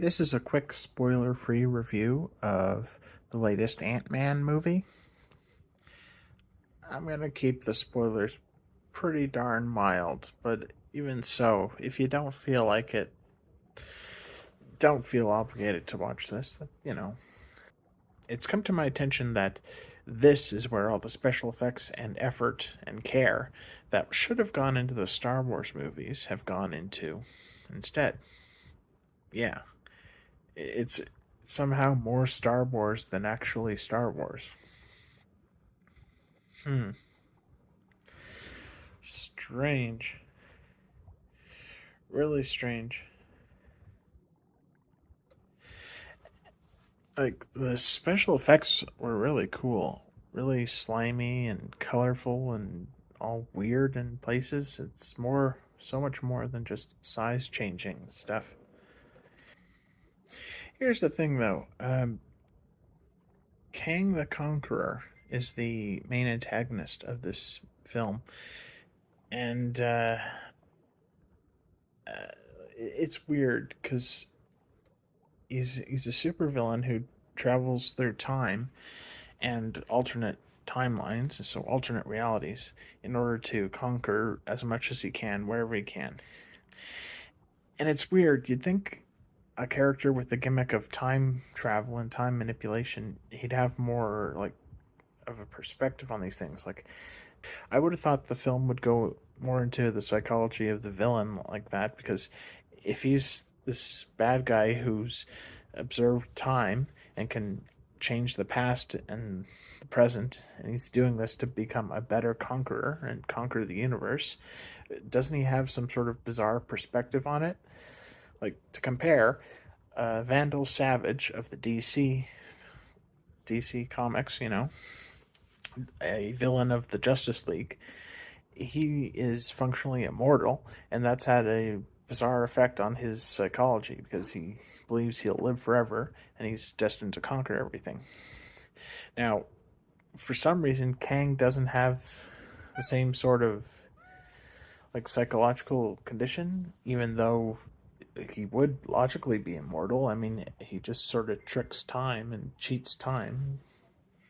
This is a quick spoiler-free review of the latest Ant-Man movie. I'm going to keep the spoilers pretty darn mild, but even so, if you don't feel like it, don't feel obligated to watch this. It's come to my attention that this is where all the special effects and effort and care that should have gone into the Star Wars movies have gone into instead. Yeah, it's somehow more Star Wars than actually Star Wars. Hmm. Strange. Really strange. Like, the special effects were really cool. Really slimy and colorful and all weird in places. It's so much more than just size changing stuff. Here's the thing though, Kang the Conqueror is the main antagonist of this film. And it's weird because he's a supervillain who travels through time and alternate timelines, so alternate realities, in order to conquer as much as he can wherever he can. And it's weird. You'd think a character with the gimmick of time travel and time manipulation, he'd have more like of a perspective on these things. Like, I would have thought the film would go more into the psychology of the villain like that, because if he's this bad guy who's observed time and can change the past and the present, and he's doing this to become a better conqueror and conquer the universe, doesn't he have some sort of bizarre perspective on it? Like, to compare, Vandal Savage of the DC comics, a villain of the Justice League, he is functionally immortal, and that's had a bizarre effect on his psychology because he believes he'll live forever and he's destined to conquer everything. Now, for some reason, Kang doesn't have the same sort of like psychological condition, even though he would logically be immortal. I mean, he just sort of tricks time and cheats time,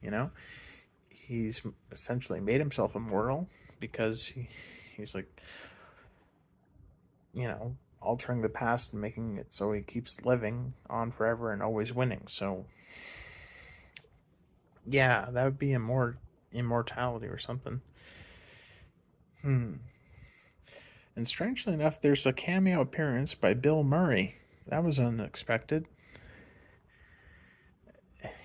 you know? He's essentially made himself immortal because he's like, altering the past and making it so he keeps living on forever and always winning. So, yeah, that would be immortality or something. Hmm. And strangely enough, there's a cameo appearance by Bill Murray. That was unexpected.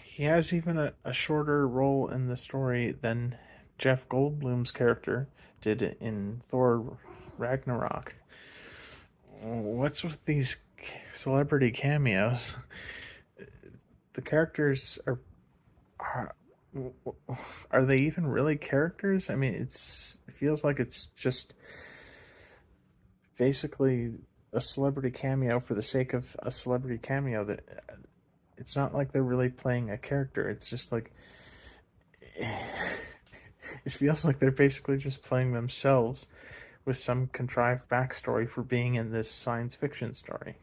He has even a shorter role in the story than Jeff Goldblum's character did in Thor Ragnarok. What's with these celebrity cameos? The characters are are they even really characters? I mean, it feels like it's just basically a celebrity cameo for the sake of a celebrity cameo. That it's not like they're really playing a character. It's just like it feels like they're basically just playing themselves with some contrived backstory for being in this science fiction story.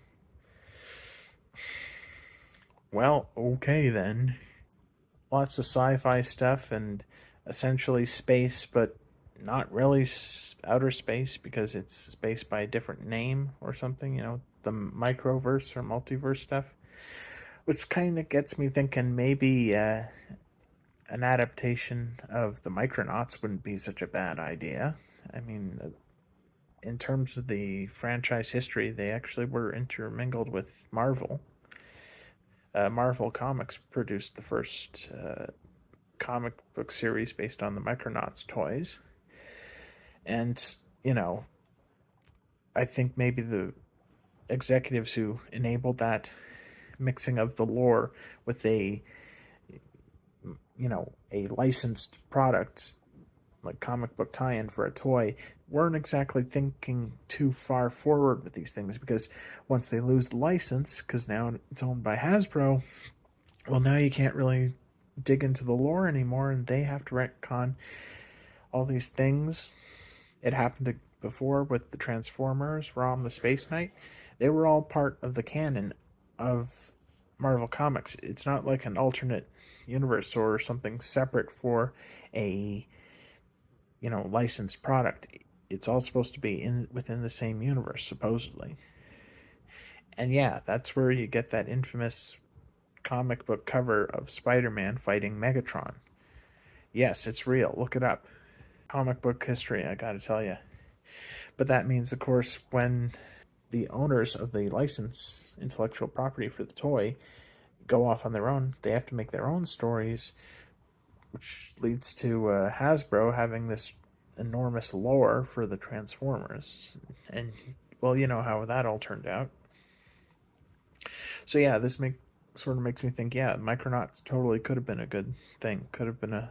Well, okay then. Lots of sci-fi stuff and essentially space, but not really outer space because it's space by a different name or something. The microverse or multiverse stuff, which kind of gets me thinking maybe an adaptation of the Micronauts wouldn't be such a bad idea. I mean, in terms of the franchise history, they actually were intermingled with Marvel. Marvel Comics produced the first comic book series based on the Micronauts toys. And, you know, I think maybe the executives who enabled that mixing of the lore with a licensed product like comic book tie-in for a toy weren't exactly thinking too far forward with these things, because once they lose the license, because now it's owned by Hasbro, well, now you can't really dig into the lore anymore, and they have to retcon all these things. It happened before with the Transformers, Rom the Space Knight. They were all part of the canon of Marvel Comics. It's not like an alternate universe or something separate for a licensed product. It's all supposed to be in within the same universe, supposedly. And yeah, that's where you get that infamous comic book cover of Spider-Man fighting Megatron. Yes, it's real. Look it up. Comic book history, I gotta tell you. But that means, of course, when the owners of the license, intellectual property for the toy, go off on their own, they have to make their own stories, which leads to Hasbro having this enormous lore for the Transformers. And, well, you know how that all turned out. So, yeah, this sort of makes me think, yeah, Micronauts totally could have been a good thing. Could have been a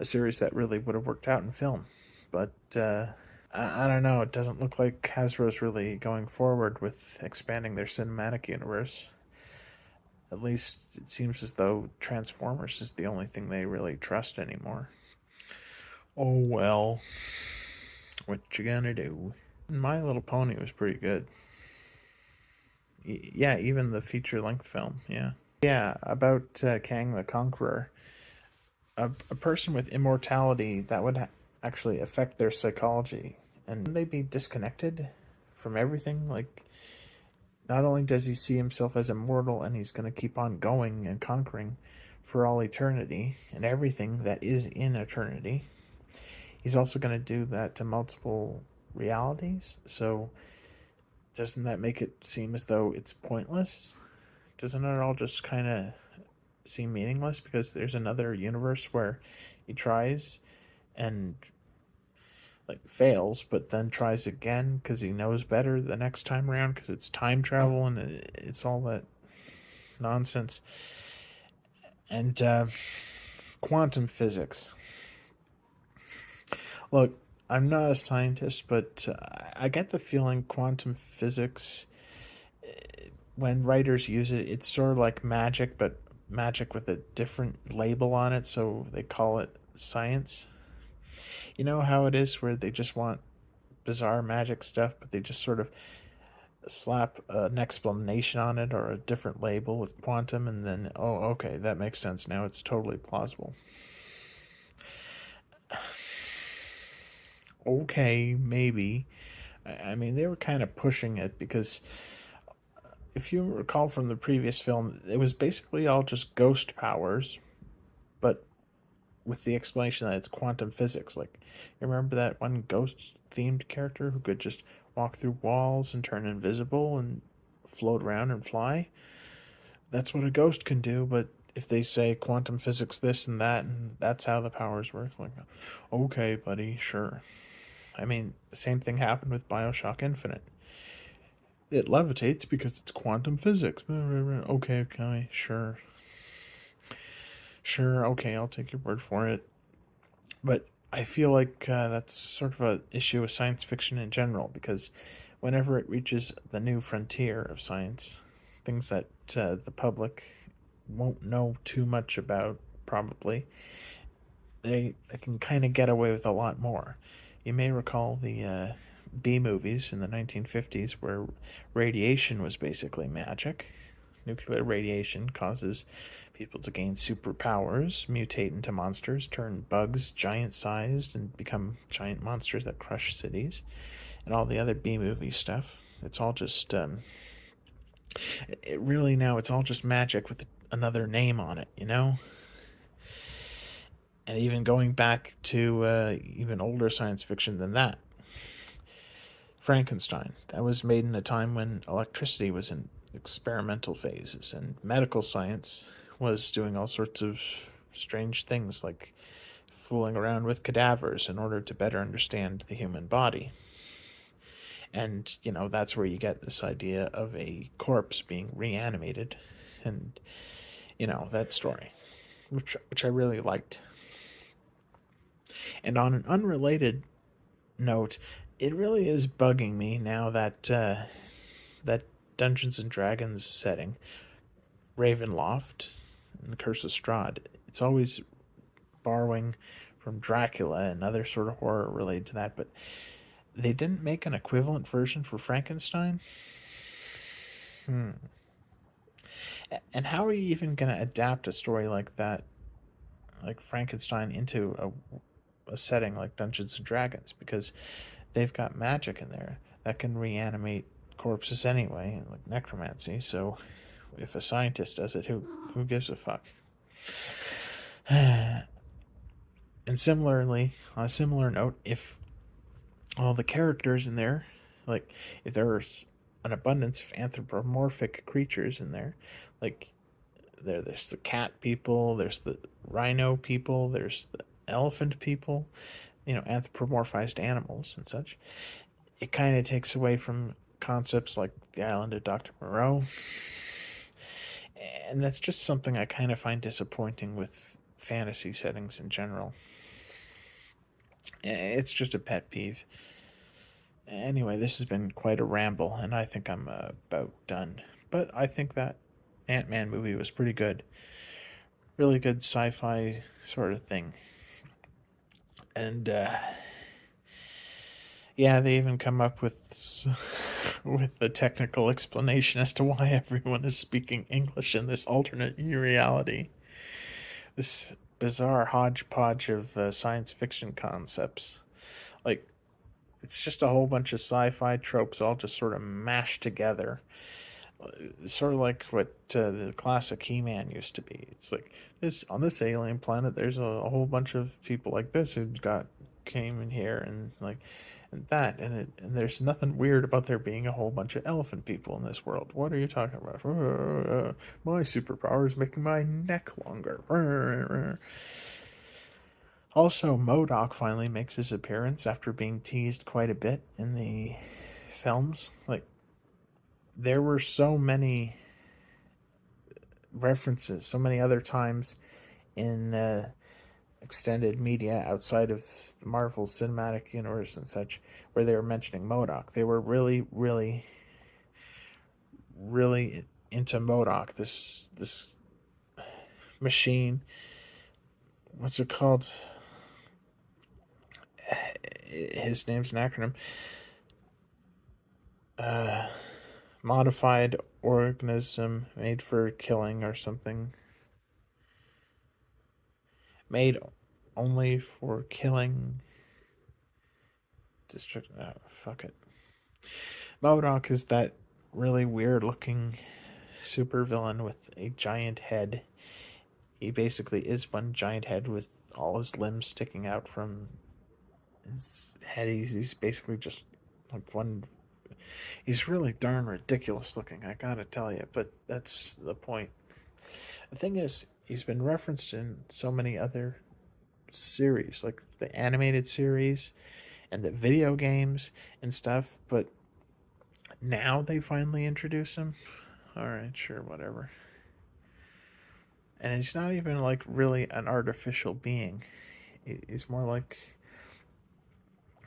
series that really would have worked out in film. But I don't know. It doesn't look like Hasbro's really going forward with expanding their cinematic universe. At least it seems as though Transformers is the only thing they really trust anymore. Oh well, what you gonna do? My Little Pony was pretty good. Yeah, even the feature-length film. Yeah, yeah, about Kang the Conqueror. A person with immortality that would actually affect their psychology, and wouldn't they be disconnected from everything? Like, not only does he see himself as immortal and he's going to keep on going and conquering for all eternity and everything that is in eternity, he's also going to do that to multiple realities. So, doesn't that make it seem as though it's pointless? Doesn't it all just kind of seem meaningless because there's another universe where he tries and like fails, but then tries again because he knows better the next time around because it's time travel and it's all that nonsense. And quantum physics. Look, I'm not a scientist, but I get the feeling quantum physics, when writers use it, it's sort of like magic, but magic with a different label on it, so they call it science. You know how it is where they just want bizarre magic stuff, but they just sort of slap an explanation on it or a different label with quantum, and then, oh, okay, that makes sense now. It's totally plausible. Okay, maybe. I mean, they were kind of pushing it because if you recall from the previous film, it was basically all just ghost powers, but with the explanation that it's quantum physics. Like, you remember that one ghost themed character who could just walk through walls and turn invisible and float around and fly? That's what a ghost can do, but if they say quantum physics this and that, and that's how the powers work, like, okay, buddy, sure. I mean, the same thing happened with Bioshock Infinite. It levitates because it's quantum physics. Okay, okay, sure. Sure, okay, I'll take your word for it. But I feel like that's sort of an issue with science fiction in general because whenever it reaches the new frontier of science, things that the public won't know too much about, probably, they can kind of get away with a lot more. You may recall the B movies in the 1950s where radiation was basically magic. Nuclear radiation causes people to gain superpowers, mutate into monsters, turn bugs giant sized, and become giant monsters that crush cities, and all the other B movie stuff. It's all just, it really now, it's all just magic with another name on it, you know? And even going back to even older science fiction than that, Frankenstein. That was made in a time when electricity was in experimental phases, and medical science was doing all sorts of strange things like fooling around with cadavers in order to better understand the human body. And, that's where you get this idea of a corpse being reanimated and, that story, which I really liked. And on an unrelated note, it really is bugging me now that that Dungeons and Dragons setting, Ravenloft, and the Curse of Strahd, it's always borrowing from Dracula and other sort of horror related to that, but they didn't make an equivalent version for Frankenstein. And how are you even going to adapt a story like that, like Frankenstein, into a setting like Dungeons and Dragons? Because they've got magic in there that can reanimate corpses anyway, like necromancy. So if a scientist does it, who gives a fuck? And similarly, on a similar note, if all the characters in there, like if there's an abundance of anthropomorphic creatures in there, like there's the cat people, there's the rhino people, there's the elephant people, anthropomorphized animals and such. It kind of takes away from concepts like the island of Dr. Moreau. And that's just something I kind of find disappointing with fantasy settings in general. It's just a pet peeve. Anyway, this has been quite a ramble, and I think I'm about done. But I think that Ant-Man movie was pretty good. Really good sci-fi sort of thing. And yeah, they even come up with with the technical explanation as to why everyone is speaking English in this alternate reality. This bizarre hodgepodge of science fiction concepts. Like, it's just a whole bunch of sci-fi tropes all just sort of mashed together. Sort of like what the classic He-Man used to be. It's like this on this alien planet. There's a whole bunch of people like this who got came in here and like and that and there's nothing weird about there being a whole bunch of elephant people in this world. What are you talking about? My superpower is making my neck longer. Also, Modoc finally makes his appearance after being teased quite a bit in the films. Like, there were so many references, so many other times in extended media outside of the Marvel Cinematic Universe and such, where they were mentioning M.O.D.O.K. They were really, really, really into M.O.D.O.K. This machine. What's it called? His name's an acronym. Uh, Modified organism made for killing or something. Made only for killing. District. Fuck it. M.O.D.O.K. is that really weird looking supervillain with a giant head. He basically is one giant head with all his limbs sticking out from his head. He's basically just like one. He's really darn ridiculous looking, I gotta tell you, but that's the point. The thing is, he's been referenced in so many other series, like the animated series and the video games and stuff, but now they finally introduce him. Alright, sure, whatever. And he's not even like really an artificial being. He's more like,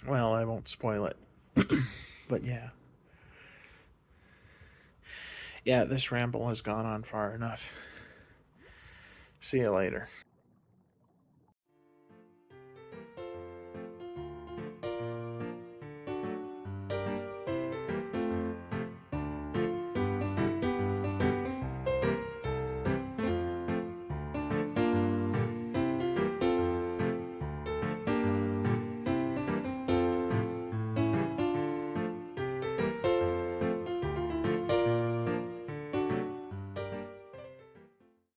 well, I won't spoil it. But yeah. Yeah, this ramble has gone on far enough. See you later.